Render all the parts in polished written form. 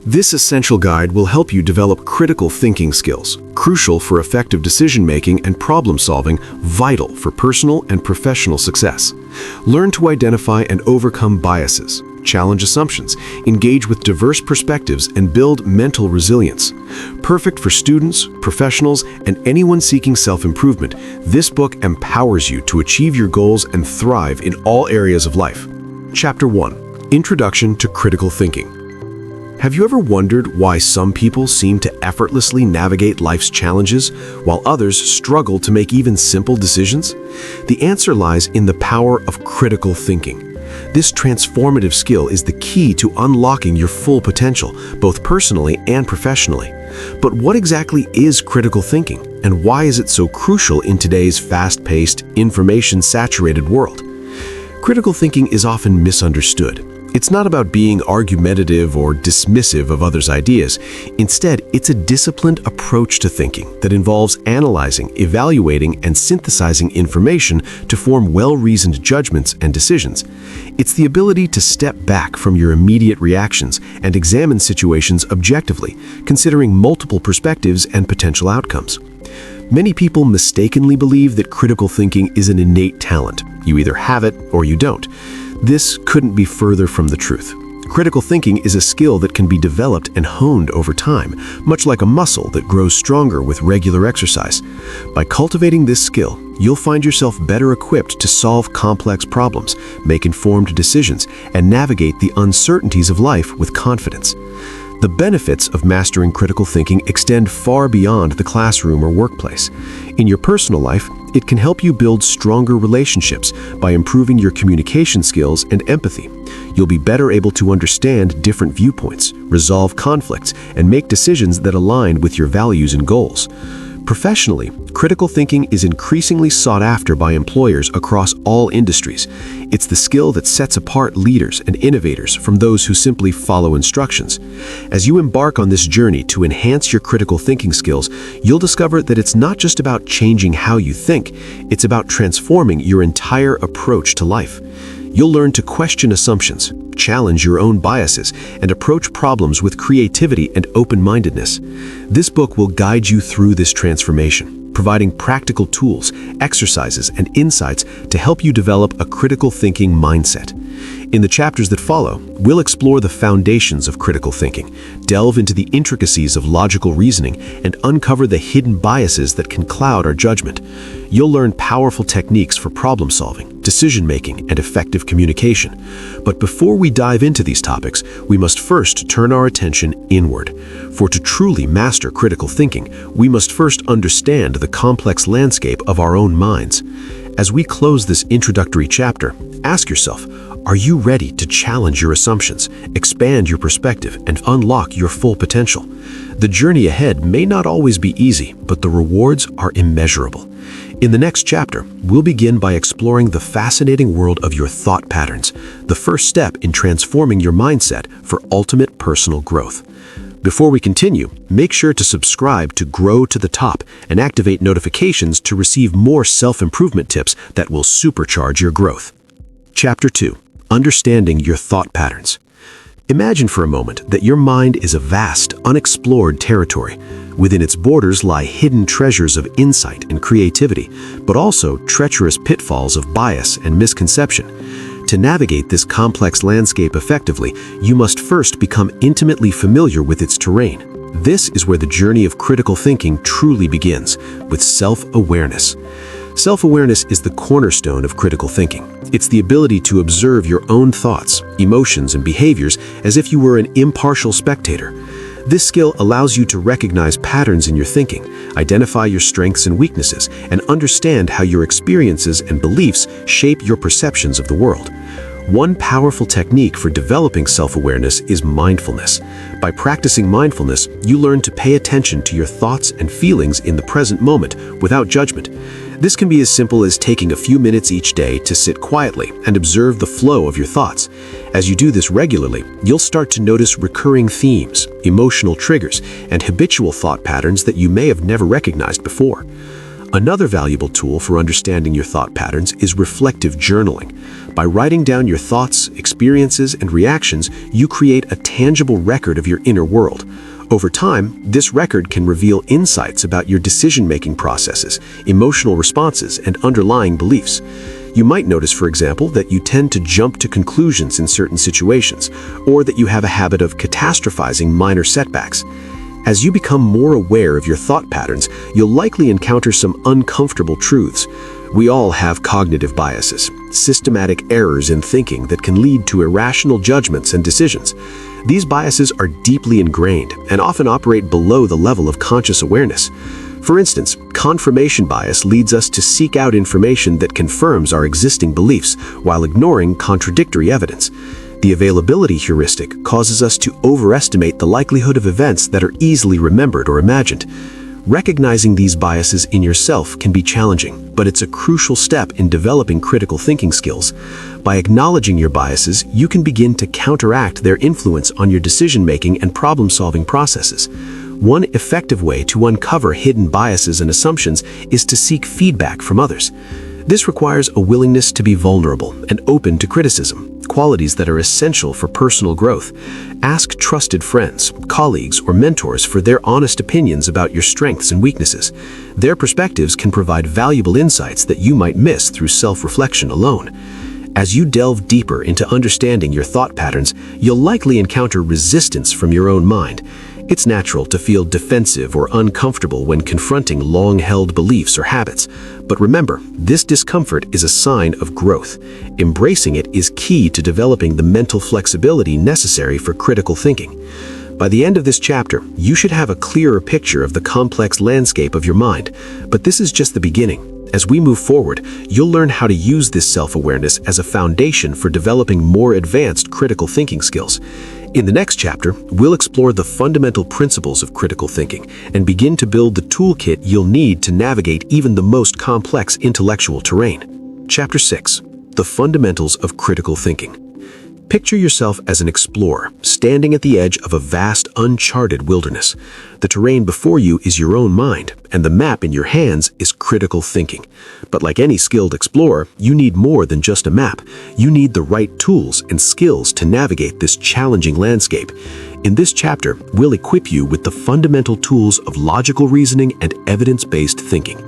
This essential guide will help you develop critical thinking skills, crucial for effective decision-making and problem-solving, vital for personal and professional success. Learn to identify and overcome biases, challenge assumptions, engage with diverse perspectives, and build mental resilience. Perfect for students, professionals, and anyone seeking self-improvement, this book empowers you to achieve your goals and thrive in all areas of life. Chapter 1: Introduction to Critical Thinking. Have you ever wondered why some people seem to effortlessly navigate life's challenges, while others struggle to make even simple decisions? The answer lies in the power of critical thinking. This transformative skill is the key to unlocking your full potential, both personally and professionally. But what exactly is critical thinking, and why is it so crucial in today's fast-paced, information-saturated world? Critical thinking is often misunderstood. It's not about being argumentative or dismissive of others' ideas. Instead, it's a disciplined approach to thinking that involves analyzing, evaluating, and synthesizing information to form well-reasoned judgments and decisions. It's the ability to step back from your immediate reactions and examine situations objectively, considering multiple perspectives and potential outcomes. Many people mistakenly believe that critical thinking is an innate talent. You either have it or you don't. This couldn't be further from the truth. Critical thinking is a skill that can be developed and honed over time, much like a muscle that grows stronger with regular exercise. By cultivating this skill, you'll find yourself better equipped to solve complex problems, make informed decisions, and navigate the uncertainties of life with confidence. The benefits of mastering critical thinking extend far beyond the classroom or workplace. In your personal life, it can help you build stronger relationships by improving your communication skills and empathy. You'll be better able to understand different viewpoints, resolve conflicts, and make decisions that align with your values and goals. Professionally, critical thinking is increasingly sought after by employers across all industries. It's the skill that sets apart leaders and innovators from those who simply follow instructions. As you embark on this journey to enhance your critical thinking skills, you'll discover that it's not just about changing how you think, it's about transforming your entire approach to life. You'll learn to question assumptions, challenge your own biases, and approach problems with creativity and open-mindedness. This book will guide you through this transformation, providing practical tools, exercises, and insights to help you develop a critical thinking mindset. In the chapters that follow, we'll explore the foundations of critical thinking, delve into the intricacies of logical reasoning, and uncover the hidden biases that can cloud our judgment. You'll learn powerful techniques for problem-solving, decision-making, and effective communication. But before we dive into these topics, we must first turn our attention inward. For to truly master critical thinking, we must first understand the complex landscape of our own minds. As we close this introductory chapter, ask yourself, are you ready to challenge your assumptions, expand your perspective, and unlock your full potential? The journey ahead may not always be easy, but the rewards are immeasurable. In the next chapter, we'll begin by exploring the fascinating world of your thought patterns, the first step in transforming your mindset for ultimate personal growth. Before we continue, make sure to subscribe to Grow to the Top and activate notifications to receive more self-improvement tips that will supercharge your growth. Chapter 2: Understanding your thought patterns. Imagine for a moment that your mind is a vast, unexplored territory. Within its borders lie hidden treasures of insight and creativity, but also treacherous pitfalls of bias and misconception. To navigate this complex landscape effectively, you must first become intimately familiar with its terrain. This is where the journey of critical thinking truly begins, with self-awareness. Self-awareness is the cornerstone of critical thinking. It's the ability to observe your own thoughts, emotions, and behaviors as if you were an impartial spectator. This skill allows you to recognize patterns in your thinking, identify your strengths and weaknesses, and understand how your experiences and beliefs shape your perceptions of the world. One powerful technique for developing self-awareness is mindfulness. By practicing mindfulness, you learn to pay attention to your thoughts and feelings in the present moment without judgment. This can be as simple as taking a few minutes each day to sit quietly and observe the flow of your thoughts. As you do this regularly, you'll start to notice recurring themes, emotional triggers, and habitual thought patterns that you may have never recognized before. Another valuable tool for understanding your thought patterns is reflective journaling. By writing down your thoughts, experiences, and reactions, you create a tangible record of your inner world. Over time, this record can reveal insights about your decision-making processes, emotional responses, and underlying beliefs. You might notice, for example, that you tend to jump to conclusions in certain situations, or that you have a habit of catastrophizing minor setbacks. As you become more aware of your thought patterns, you'll likely encounter some uncomfortable truths. We all have cognitive biases, systematic errors in thinking that can lead to irrational judgments and decisions. These biases are deeply ingrained and often operate below the level of conscious awareness. For instance, confirmation bias leads us to seek out information that confirms our existing beliefs while ignoring contradictory evidence. The availability heuristic causes us to overestimate the likelihood of events that are easily remembered or imagined. Recognizing these biases in yourself can be challenging, but it's a crucial step in developing critical thinking skills. By acknowledging your biases, you can begin to counteract their influence on your decision-making and problem-solving processes. One effective way to uncover hidden biases and assumptions is to seek feedback from others. This requires a willingness to be vulnerable and open to criticism, qualities that are essential for personal growth. Ask trusted friends, colleagues, or mentors for their honest opinions about your strengths and weaknesses. Their perspectives can provide valuable insights that you might miss through self-reflection alone. As you delve deeper into understanding your thought patterns, you'll likely encounter resistance from your own mind. It's natural to feel defensive or uncomfortable when confronting long-held beliefs or habits. But remember, this discomfort is a sign of growth. Embracing it is key to developing the mental flexibility necessary for critical thinking. By the end of this chapter, you should have a clearer picture of the complex landscape of your mind. But this is just the beginning. As we move forward, you'll learn how to use this self-awareness as a foundation for developing more advanced critical thinking skills. In the next chapter, we'll explore the fundamental principles of critical thinking and begin to build the toolkit you'll need to navigate even the most complex intellectual terrain. Chapter 6: The Fundamentals of Critical Thinking. Picture yourself as an explorer, standing at the edge of a vast, uncharted wilderness. The terrain before you is your own mind, and the map in your hands is critical thinking. But like any skilled explorer, you need more than just a map. You need the right tools and skills to navigate this challenging landscape. In this chapter, we'll equip you with the fundamental tools of logical reasoning and evidence-based thinking.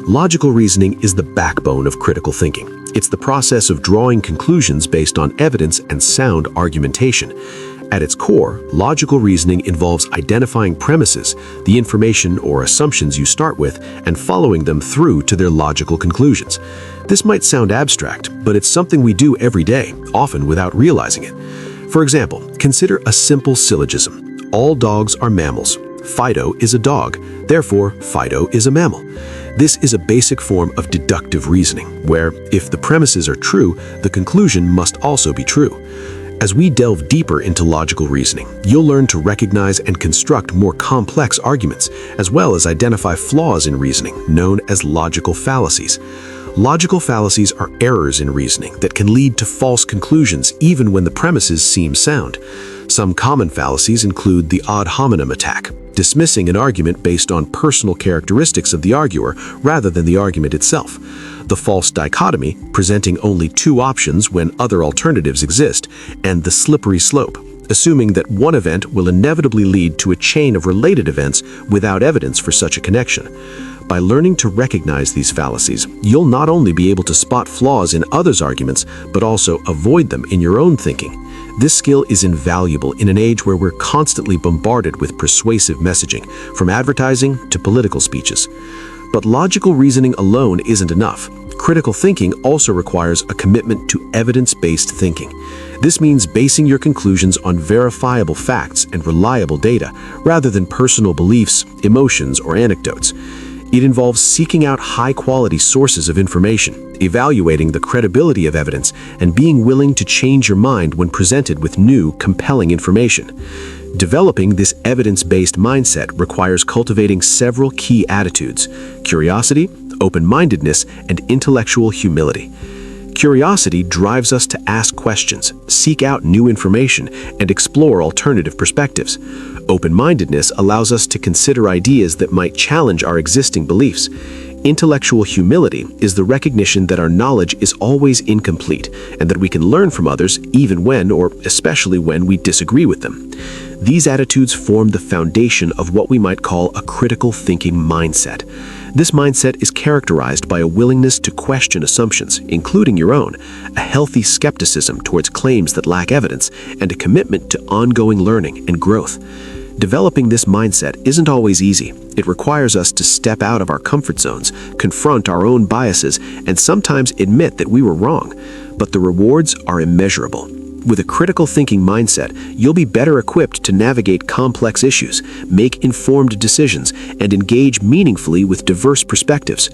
Logical reasoning is the backbone of critical thinking. It's the process of drawing conclusions based on evidence and sound argumentation. At its core, logical reasoning involves identifying premises, the information or assumptions you start with, and following them through to their logical conclusions. This might sound abstract, but it's something we do every day, often without realizing it. For example, consider a simple syllogism. All dogs are mammals. Fido is a dog, therefore Fido is a mammal. This is a basic form of deductive reasoning, where, if the premises are true, the conclusion must also be true. As we delve deeper into logical reasoning, you'll learn to recognize and construct more complex arguments, as well as identify flaws in reasoning, known as logical fallacies. Logical fallacies are errors in reasoning that can lead to false conclusions even when the premises seem sound. Some common fallacies include the ad hominem attack, dismissing an argument based on personal characteristics of the arguer rather than the argument itself; the false dichotomy, presenting only two options when other alternatives exist; and the slippery slope, assuming that one event will inevitably lead to a chain of related events without evidence for such a connection. By learning to recognize these fallacies, you'll not only be able to spot flaws in others' arguments, but also avoid them in your own thinking. This skill is invaluable in an age where we're constantly bombarded with persuasive messaging, from advertising to political speeches. But logical reasoning alone isn't enough. Critical thinking also requires a commitment to evidence-based thinking. This means basing your conclusions on verifiable facts and reliable data, rather than personal beliefs, emotions, or anecdotes. It involves seeking out high-quality sources of information, evaluating the credibility of evidence, and being willing to change your mind when presented with new, compelling information. Developing this evidence-based mindset requires cultivating several key attitudes: curiosity, open-mindedness, and intellectual humility. Curiosity drives us to ask questions, seek out new information, and explore alternative perspectives. Open-mindedness allows us to consider ideas that might challenge our existing beliefs. Intellectual humility is the recognition that our knowledge is always incomplete and that we can learn from others even when, or especially when, we disagree with them. These attitudes form the foundation of what we might call a critical thinking mindset. This mindset is characterized by a willingness to question assumptions, including your own, a healthy skepticism towards claims that lack evidence, and a commitment to ongoing learning and growth. Developing this mindset isn't always easy. It requires us to step out of our comfort zones, confront our own biases, and sometimes admit that we were wrong. But the rewards are immeasurable. With a critical thinking mindset, you'll be better equipped to navigate complex issues, make informed decisions, and engage meaningfully with diverse perspectives.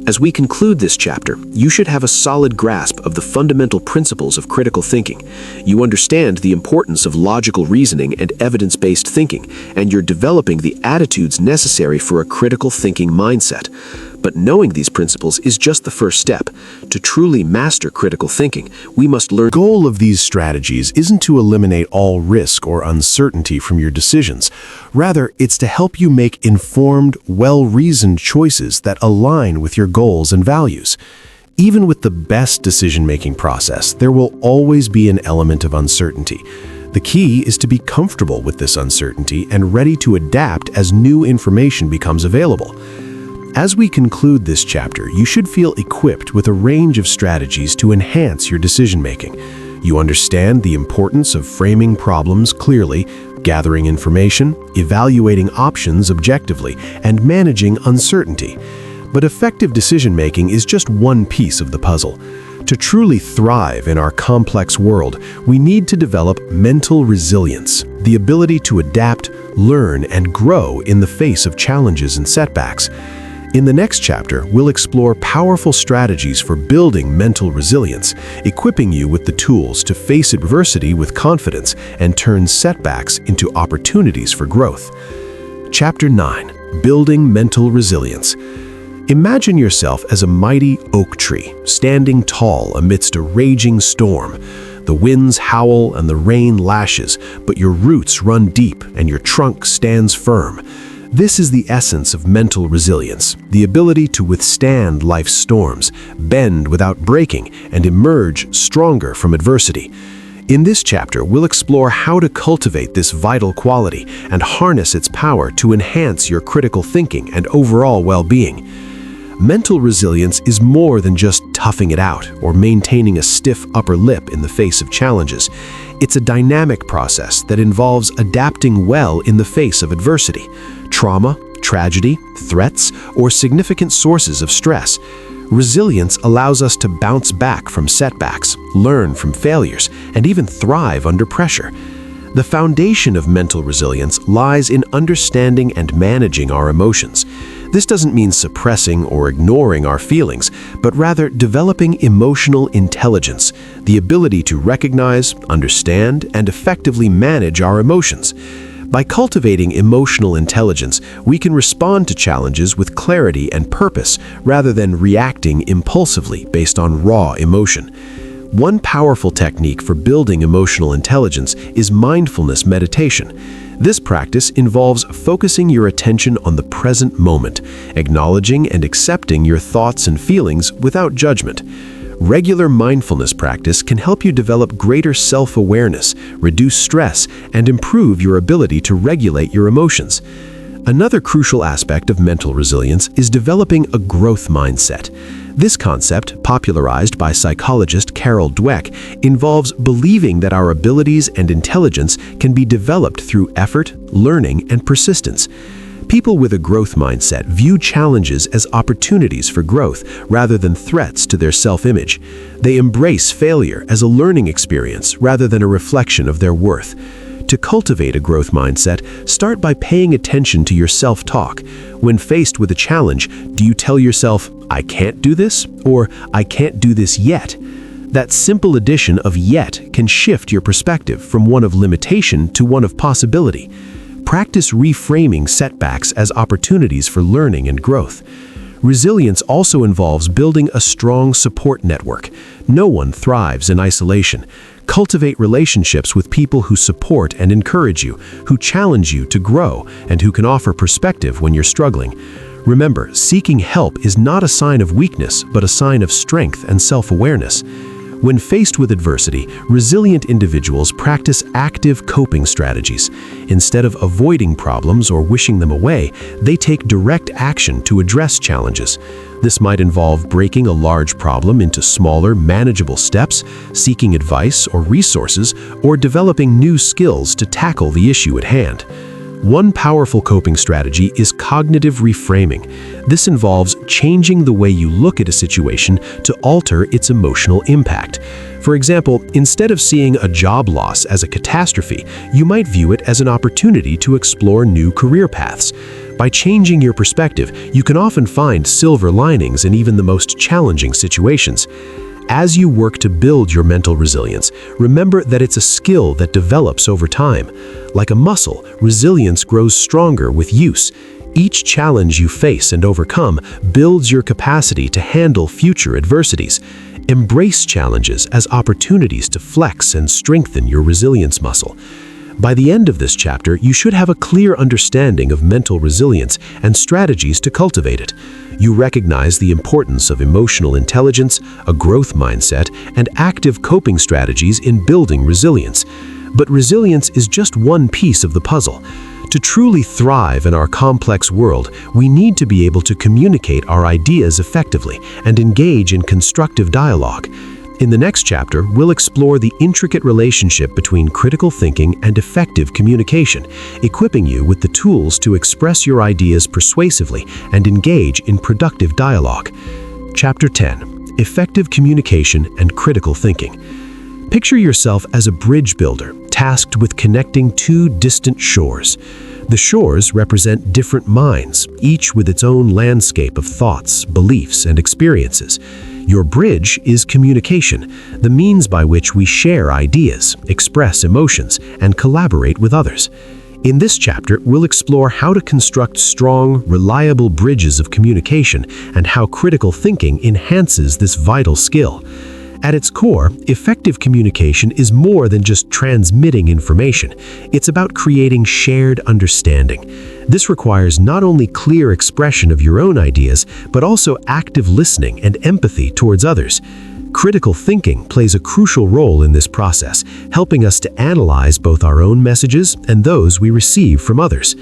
As we conclude this chapter, you should have a solid grasp of the fundamental principles of critical thinking. You understand the importance of logical reasoning and evidence-based thinking, and you're developing the attitudes necessary for a critical thinking mindset. But knowing these principles is just the first step. To truly master critical thinking, we must learn. The goal of these strategies isn't to eliminate all risk or uncertainty from your decisions. Rather, it's to help you make informed, well-reasoned choices that align with your goals and values. Even with the best decision-making process, there will always be an element of uncertainty. The key is to be comfortable with this uncertainty and ready to adapt as new information becomes available. As we conclude this chapter, you should feel equipped with a range of strategies to enhance your decision-making. You understand the importance of framing problems clearly, gathering information, evaluating options objectively, and managing uncertainty. But effective decision-making is just one piece of the puzzle. To truly thrive in our complex world, we need to develop mental resilience, the ability to adapt, learn, and grow in the face of challenges and setbacks. In the next chapter, we'll explore powerful strategies for building mental resilience, equipping you with the tools to face adversity with confidence and turn setbacks into opportunities for growth. Chapter 9: Building Mental Resilience. Imagine yourself as a mighty oak tree, standing tall amidst a raging storm. The winds howl and the rain lashes, but your roots run deep and your trunk stands firm. This is the essence of mental resilience, the ability to withstand life's storms, bend without breaking, and emerge stronger from adversity. In this chapter, we'll explore how to cultivate this vital quality and harness its power to enhance your critical thinking and overall well-being. Mental resilience is more than just toughing it out or maintaining a stiff upper lip in the face of challenges. It's a dynamic process that involves adapting well in the face of adversity, trauma, tragedy, threats, or significant sources of stress. Resilience allows us to bounce back from setbacks, learn from failures, and even thrive under pressure. The foundation of mental resilience lies in understanding and managing our emotions. This doesn't mean suppressing or ignoring our feelings, but rather developing emotional intelligence, the ability to recognize, understand, and effectively manage our emotions. By cultivating emotional intelligence, we can respond to challenges with clarity and purpose rather than reacting impulsively based on raw emotion. One powerful technique for building emotional intelligence is mindfulness meditation. This practice involves focusing your attention on the present moment, acknowledging and accepting your thoughts and feelings without judgment. Regular mindfulness practice can help you develop greater self-awareness, reduce stress, and improve your ability to regulate your emotions. Another crucial aspect of mental resilience is developing a growth mindset. This concept, popularized by psychologist Carol Dweck, involves believing that our abilities and intelligence can be developed through effort, learning, and persistence. People with a growth mindset view challenges as opportunities for growth rather than threats to their self-image. They embrace failure as a learning experience rather than a reflection of their worth. To cultivate a growth mindset, start by paying attention to your self-talk. When faced with a challenge, do you tell yourself, "I can't do this," or "I can't do this yet"? That simple addition of "yet" can shift your perspective from one of limitation to one of possibility. Practice reframing setbacks as opportunities for learning and growth. Resilience also involves building a strong support network. No one thrives in isolation. Cultivate relationships with people who support and encourage you, who challenge you to grow, and who can offer perspective when you're struggling. Remember, seeking help is not a sign of weakness, but a sign of strength and self-awareness. When faced with adversity, resilient individuals practice active coping strategies. Instead of avoiding problems or wishing them away, they take direct action to address challenges. This might involve breaking a large problem into smaller, manageable steps, seeking advice or resources, or developing new skills to tackle the issue at hand. One powerful coping strategy is cognitive reframing. This involves changing the way you look at a situation to alter its emotional impact. For example, instead of seeing a job loss as a catastrophe, you might view it as an opportunity to explore new career paths. By changing your perspective, you can often find silver linings in even the most challenging situations. As you work to build your mental resilience, remember that it's a skill that develops over time. Like a muscle, resilience grows stronger with use. Each challenge you face and overcome builds your capacity to handle future adversities. Embrace challenges as opportunities to flex and strengthen your resilience muscle. By the end of this chapter, you should have a clear understanding of mental resilience and strategies to cultivate it. You recognize the importance of emotional intelligence, a growth mindset, and active coping strategies in building resilience. But resilience is just one piece of the puzzle. To truly thrive in our complex world, we need to be able to communicate our ideas effectively and engage in constructive dialogue. In the next chapter, we'll explore the intricate relationship between critical thinking and effective communication, equipping you with the tools to express your ideas persuasively and engage in productive dialogue. Chapter 10: Effective Communication and Critical Thinking. Picture yourself as a bridge builder, tasked with connecting two distant shores. The shores represent different minds, each with its own landscape of thoughts, beliefs, and experiences. Your bridge is communication, the means by which we share ideas, express emotions, and collaborate with others. In this chapter, we'll explore how to construct strong, reliable bridges of communication and how critical thinking enhances this vital skill. At its core, effective communication is more than just transmitting information. It's about creating shared understanding. This requires not only clear expression of your own ideas, but also active listening and empathy towards others. Critical thinking plays a crucial role in this process, helping us to analyze both our own messages and those we receive from others.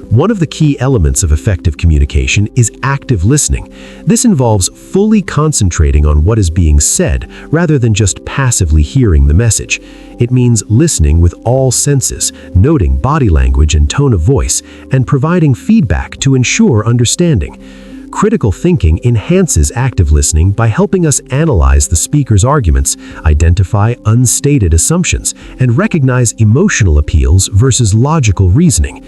One of the key elements of effective communication is active listening. This involves fully concentrating on what is being said rather than just passively hearing the message. It means listening with all senses, noting body language and tone of voice, and providing feedback to ensure understanding. Critical thinking enhances active listening by helping us analyze the speaker's arguments, identify unstated assumptions, and recognize emotional appeals versus logical reasoning.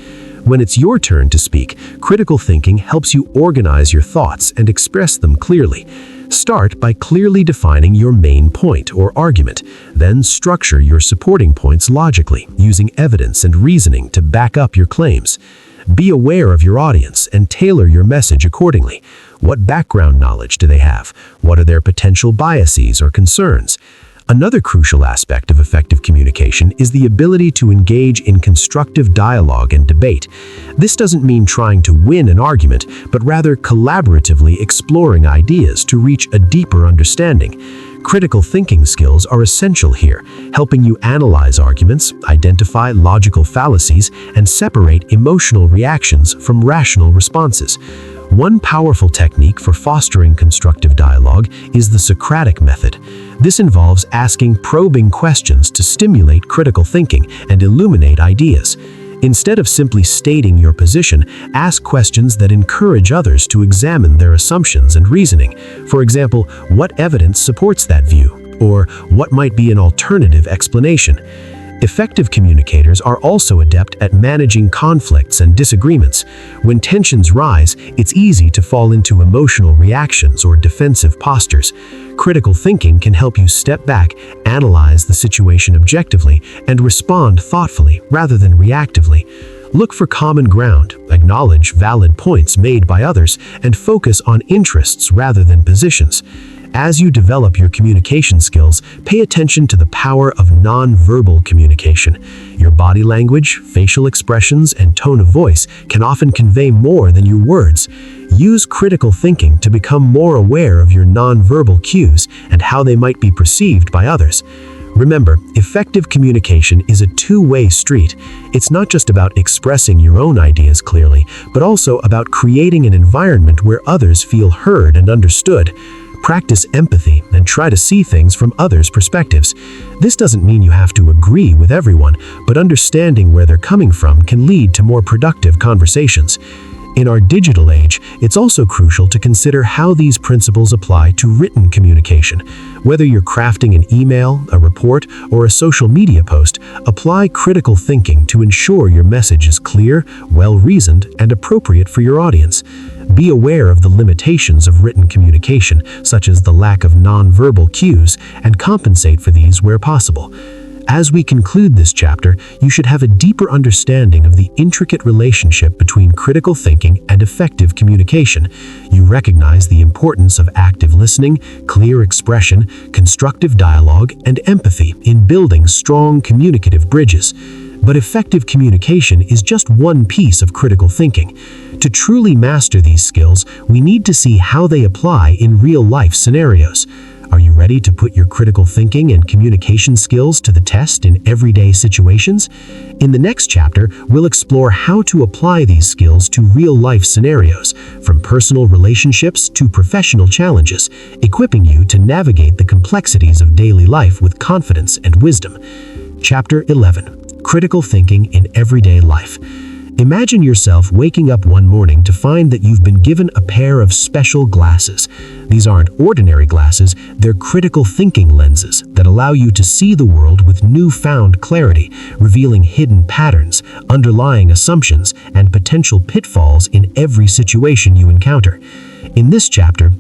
When it's your turn to speak, critical thinking helps you organize your thoughts and express them clearly. Start by clearly defining your main point or argument. Then structure your supporting points logically, using evidence and reasoning to back up your claims. Be aware of your audience and tailor your message accordingly. What background knowledge do they have? What are their potential biases or concerns? Another crucial aspect of effective communication is the ability to engage in constructive dialogue and debate. This doesn't mean trying to win an argument, but rather collaboratively exploring ideas to reach a deeper understanding. Critical thinking skills are essential here, helping you analyze arguments, identify logical fallacies, and separate emotional reactions from rational responses. One powerful technique for fostering constructive dialogue is the Socratic method. This involves asking probing questions to stimulate critical thinking and illuminate ideas. Instead of simply stating your position, ask questions that encourage others to examine their assumptions and reasoning. For example, what evidence supports that view? Or what might be an alternative explanation? Effective communicators are also adept at managing conflicts and disagreements. When tensions rise, it's easy to fall into emotional reactions or defensive postures. Critical thinking can help you step back, analyze the situation objectively, and respond thoughtfully rather than reactively. Look for common ground, acknowledge valid points made by others, and focus on interests rather than positions. As you develop your communication skills, pay attention to the power of nonverbal communication. Your body language, facial expressions, and tone of voice can often convey more than your words. Use critical thinking to become more aware of your nonverbal cues and how they might be perceived by others. Remember, effective communication is a two-way street. It's not just about expressing your own ideas clearly, but also about creating an environment where others feel heard and understood. Practice empathy and try to see things from others' perspectives. This doesn't mean you have to agree with everyone, but understanding where they're coming from can lead to more productive conversations. In our digital age, it's also crucial to consider how these principles apply to written communication. Whether you're crafting an email, a report, or a social media post, apply critical thinking to ensure your message is clear, well-reasoned, and appropriate for your audience. Be aware of the limitations of written communication, such as the lack of nonverbal cues, and compensate for these where possible. As we conclude this chapter, you should have a deeper understanding of the intricate relationship between critical thinking and effective communication. You recognize the importance of active listening, clear expression, constructive dialogue, and empathy in building strong communicative bridges. But effective communication is just one piece of critical thinking. To truly master these skills, we need to see how they apply in real-life scenarios. Are you ready to put your critical thinking and communication skills to the test in everyday situations? In the next chapter, we'll explore how to apply these skills to real-life scenarios, from personal relationships to professional challenges, equipping you to navigate the complexities of daily life with confidence and wisdom. Chapter 11: Critical Thinking in Everyday Life. Imagine yourself waking up one morning to find that you've been given a pair of special glasses. These aren't ordinary glasses, they're critical thinking lenses that allow you to see the world with newfound clarity, revealing hidden patterns, underlying assumptions, and potential pitfalls in every situation you encounter. In this chapter,